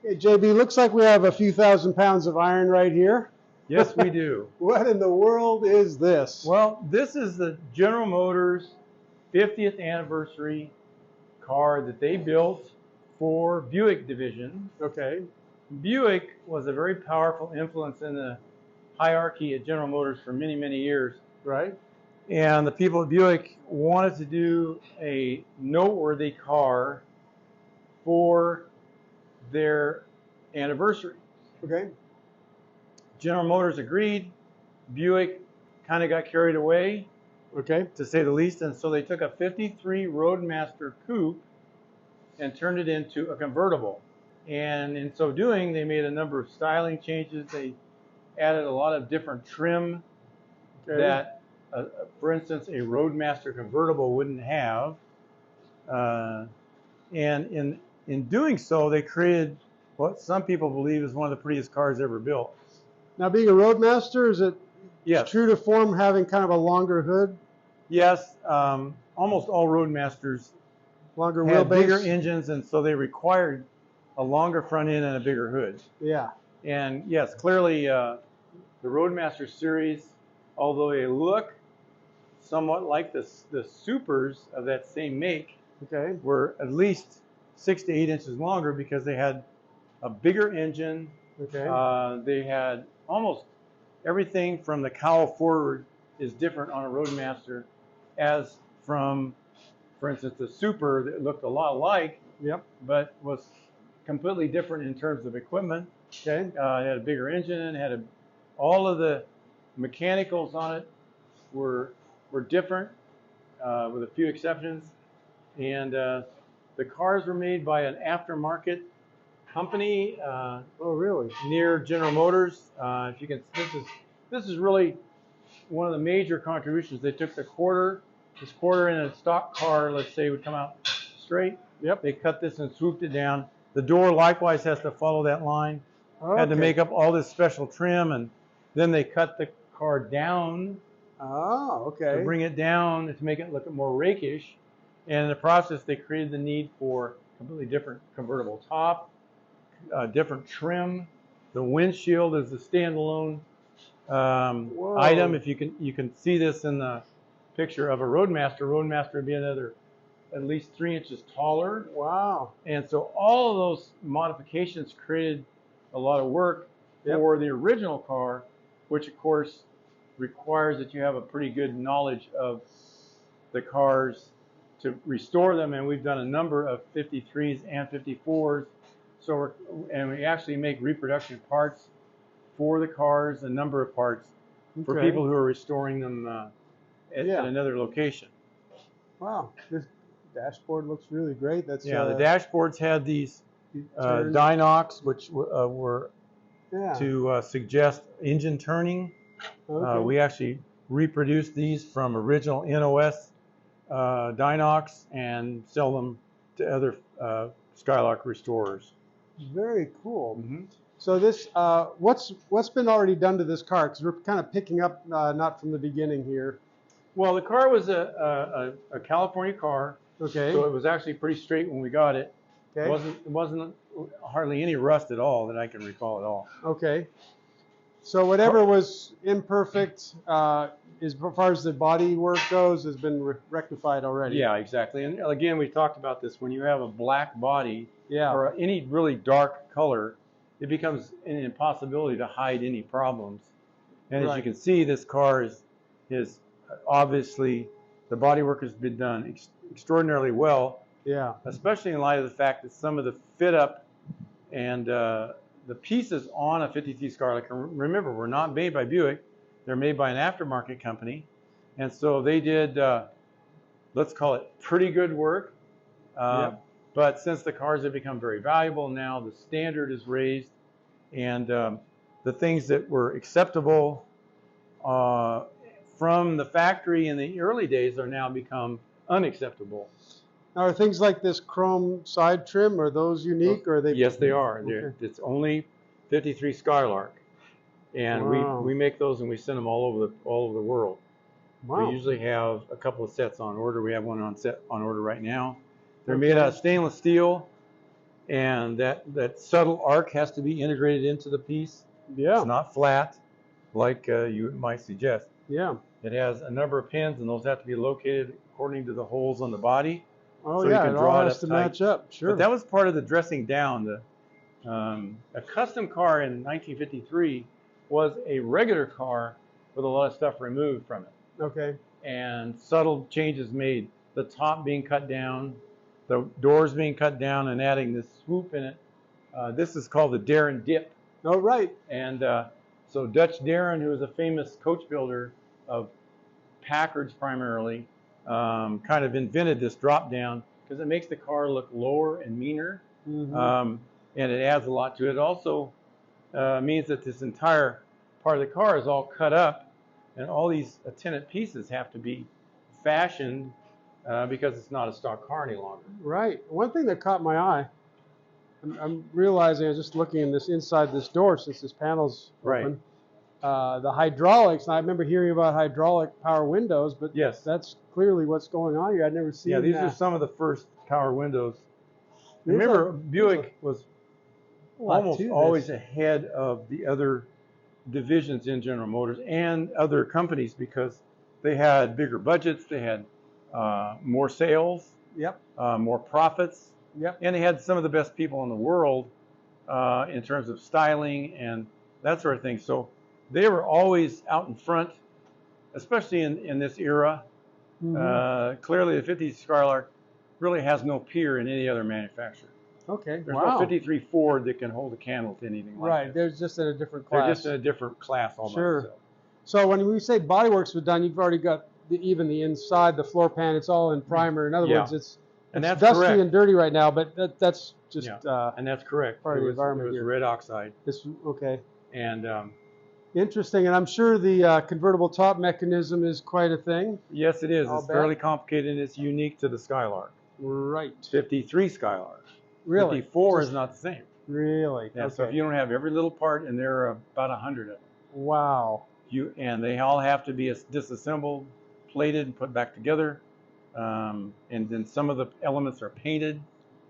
Hey, JB, looks like we have a few thousand pounds of iron right here. Yes, we do. What in the world is this? Well, this is the General Motors 50th anniversary car that they built for Buick division. Okay. Buick was a very powerful influence in the hierarchy at General Motors for many, many years. Right. And the people at Buick wanted to do a noteworthy car for their anniversary. Okay. General Motors agreed. Buick kind of got carried away, Okay. to say the least, and so they took a 53 Roadmaster Coupe and turned it into a convertible. And in so doing, they made a number of styling changes. They added a lot of different trim that, for instance, a Roadmaster convertible wouldn't have. And in doing so, they created what some people believe is one of the prettiest cars ever built. Now, being a Roadmaster, is it Yes. true to form having kind of a longer hood? Yes, almost all Roadmasters Longer had wheelbase? bigger engines, and so they required a longer front end and a bigger hood. Yeah. And yes, clearly the Roadmaster series, although they look somewhat like the Supers of that same make, Okay. were at least 6 to 8 inches longer because they had a bigger engine. Okay. They had almost everything from the cowl forward is different on a Roadmaster as from, for instance, the Super that looked a lot alike, Yep. but was completely different in terms of equipment. Okay. It had a bigger engine, had all of the mechanicals on it were different, with a few exceptions. And the cars were made by an aftermarket company Oh, really? near General Motors. If you can, this is really one of the major contributions. They took this quarter in a stock car, let's say, would come out straight. Yep. They cut this and swooped it down. The door likewise has to follow that line. Okay. Had to make up all this special trim, and then they cut the car down Oh, okay. to bring it down to make it look more rakish. And in the process, they created the need for completely different convertible top, different trim. The windshield is a standalone item. If you can see this in the picture of a Roadmaster. Roadmaster would be another at least 3 inches taller. Wow. And so all of those modifications created a lot of work for the original car, which of course requires that you have a pretty good knowledge of the cars to restore them. And we've done a number of 53s and 54s. So we actually make reproduction parts for the cars, a number of parts for people who are restoring them at another location. Wow. This dashboard looks really great. That's the dashboards had these Dynocks, which were to suggest engine turning. Okay. We actually reproduced these from original NOS Dynocks and sell them to other Skylark restorers. Very cool. Mm-hmm. So this, what's been already done to this car? Because we're kind of picking up not from the beginning here. Well, the car was a California car. Okay. So it was actually pretty straight when we got it. Okay. It wasn't hardly any rust at all that I can recall at all. Okay. So whatever was imperfect, as far as the body work goes, has been rectified already. Yeah, exactly. And again, we talked about this. When you have a black body or any really dark color, it becomes an impossibility to hide any problems. And as you can see, this car is obviously, the body work has been done extraordinarily well. Yeah. Especially in light of the fact that some of the fit up and the pieces on a 53 Skylark, remember, were not made by Buick. They're made by an aftermarket company. And so they did, let's call it pretty good work. But since the cars have become very valuable now, the standard is raised. And the things that were acceptable from the factory in the early days are now become unacceptable. Now, are things like this chrome side trim, are those unique, or are they? Yes, they are. Okay. It's only 53 Skylark, and we make those and we send them all over the world. Wow. We usually have a couple of sets on order. We have one on order right now. They're made out of stainless steel, and that subtle arc has to be integrated into the piece. Yeah. It's not flat like you might suggest. Yeah. It has a number of pins, and those have to be located according to the holes on the body. Oh so yeah, you can it draw all it has up to tight. match up. Sure. But that was part of the dressing down. A custom car in 1953 was a regular car with a lot of stuff removed from it. Okay. And subtle changes made. The top being cut down, the doors being cut down, and adding this swoop in it. This is called the Darren Dip. Oh right. And so Dutch Darren, who was a famous coach builder of Packards primarily, kind of invented this drop down because it makes the car look lower and meaner, and it adds a lot to it. It also means that this entire part of the car is all cut up, and all these attendant pieces have to be fashioned because it's not a stock car any longer. Right. One thing that caught my eye, I'm realizing, I was just looking in this inside this door since this panel's open. The hydraulics, and I remember hearing about hydraulic power windows, but yes, that's clearly what's going on here. I'd never seen that. Yeah, these are some of the first power windows. Remember, Buick was almost always ahead of the other divisions in General Motors and other companies because they had bigger budgets, they had more sales, more profits, and they had some of the best people in the world in terms of styling and that sort of thing. So they were always out in front, especially in this era. Clearly, the 50 Skylark really has no peer in any other manufacturer. Okay. There's no 53 Ford that can hold a candle to anything like that. Right. They're just in a different class. They're just in a different class all by themselves. So when we say bodyworks was done, you've already got even the inside, the floor pan. It's all in primer. In other words, it's that's dusty correct. And dirty right now, but that's just and that's correct. Part of the environment. It was red oxide. Okay. And interesting, and I'm sure the convertible top mechanism is quite a thing. Yes, it is. It's fairly complicated, and it's unique to the Skylark. Right. 53 Skylark. Really? 54 is not the same. Really? Yeah. So if you don't have every little part, and there are about 100 of them. Wow. And they all have to be disassembled, plated, and put back together. And then some of the elements are painted.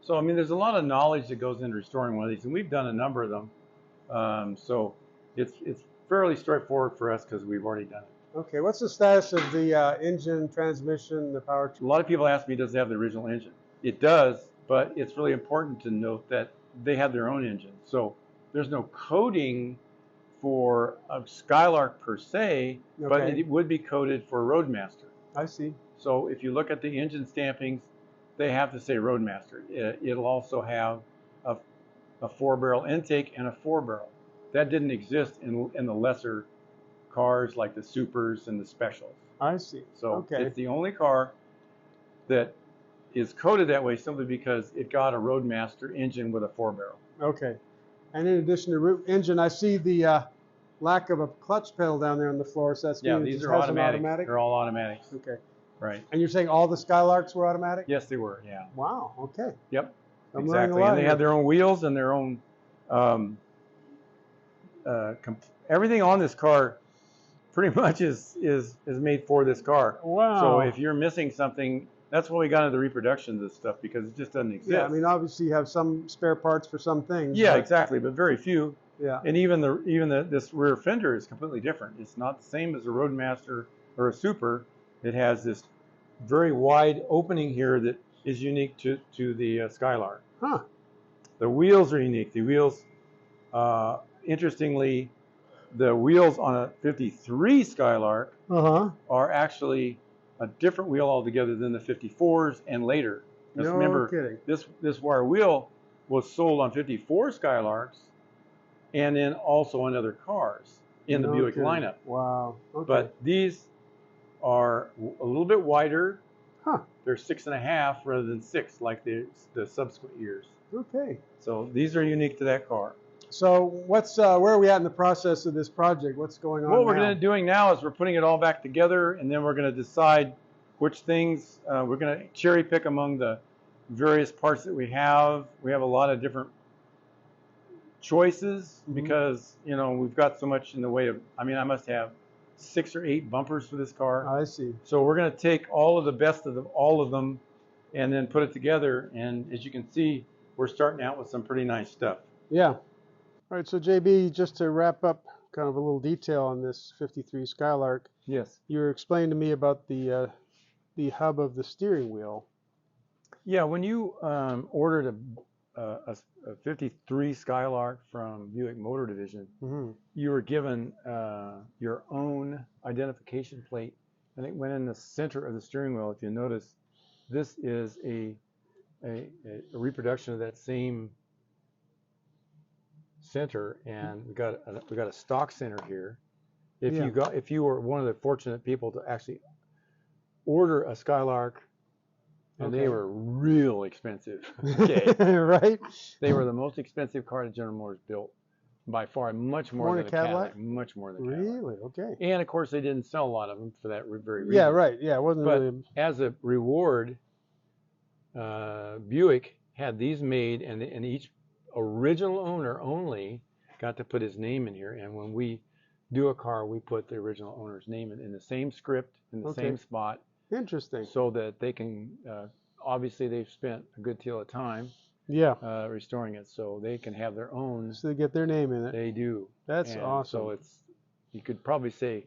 So I mean, there's a lot of knowledge that goes into restoring one of these, and we've done a number of them. So it's fairly straightforward for us because we've already done it. Okay, what's the status of the engine, transmission, the powertrain? A lot of people ask me, does it have the original engine? It does, but it's really important to note that they have their own engine. So there's no coding for a Skylark per se, but it would be coded for Roadmaster. I see. So if you look at the engine stampings, they have to say Roadmaster. It'll also have a 4-barrel intake and a 4-barrel. That didn't exist in the lesser cars like the Supers and the Specials. I see. So it's the only car that is coded that way simply because it got a Roadmaster engine with a 4-barrel. Okay. And in addition to engine, I see the lack of a clutch pedal down there on the floor. So that's these are automatic. They're all automatics. Okay. Right. And you're saying all the Skylarks were automatic? Yes, they were. Yeah. Wow. Okay. Yep. Exactly. And they had their own wheels and their own. Everything on this car pretty much is made for this car. Wow. So if you're missing something, that's why we got into the reproduction of this stuff, because it just doesn't exist. Yeah, I mean, obviously you have some spare parts for some things. Yeah, exactly, but very few. Yeah. And even this rear fender is completely different. It's not the same as a Roadmaster or a Super. It has this very wide opening here that is unique to the Skylark. Huh. The wheels are unique. The wheels, interestingly, the wheels on a 53 Skylark are actually a different wheel altogether than the 54s and later. Just remember, this wire wheel was sold on 54 Skylarks and then also on other cars in the Buick lineup. Wow. Okay. But these are a little bit wider. Huh. They're 6.5 rather than 6 like the subsequent years. Okay. So these are unique to that car. So what's where are we at in the process of this project? What's going on What we're doing now is we're putting it all back together, and then we're going to decide which things we're going to cherry pick among the various parts that we have. We have a lot of different choices because we've got so much in the way of. I mean, I must have 6 or 8 bumpers for this car. I see. So we're going to take all of the best of all of them, and then put it together. And as you can see, we're starting out with some pretty nice stuff. Yeah. All right, so JB, just to wrap up kind of a little detail on this 53 Skylark, Yes. you were explaining to me about the hub of the steering wheel. Yeah, when you ordered a 53 Skylark from Buick Motor Division, you were given your own identification plate, and it went in the center of the steering wheel. If you notice, this is a reproduction of that same center, and we got a stock center here. If you were one of the fortunate people to actually order a Skylark, and they were real expensive. Okay. Right? They were the most expensive car that General Motors built by far, much more than a Cadillac. Much more than a Cadillac. Really? Okay. And of course, they didn't sell a lot of them for that very reason. Yeah, right. Yeah, it wasn't But really. as a reward, Buick had these made, and each original owner only got to put his name in here. And when we do a car, we put the original owner's name in the same script, in the same spot. Interesting. So that they can, obviously they've spent a good deal of time restoring it, so they can have their own. So they get their name in it. They do. That's awesome. So it's, you could probably say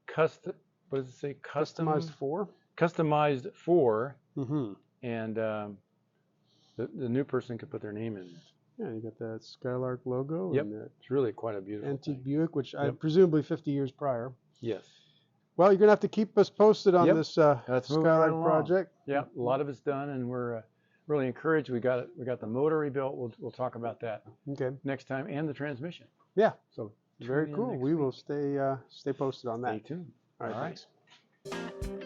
custom, what does it say? Customized for? Customized for. Mm-hmm. And the new person could put their name in there. Yeah, you got that Skylark logo. Yep. And that It's really quite a beautiful antique thing. Buick, which I presumably 50 years prior. Yes. Well, you're going to have to keep us posted on this Skylark project. Yeah, a lot of it's done, and we're really encouraged. We got the motor rebuilt. We'll talk about that next time, and the transmission. Yeah. So very cool. We will stay posted on that. Stay tuned. All right. All right. Thanks.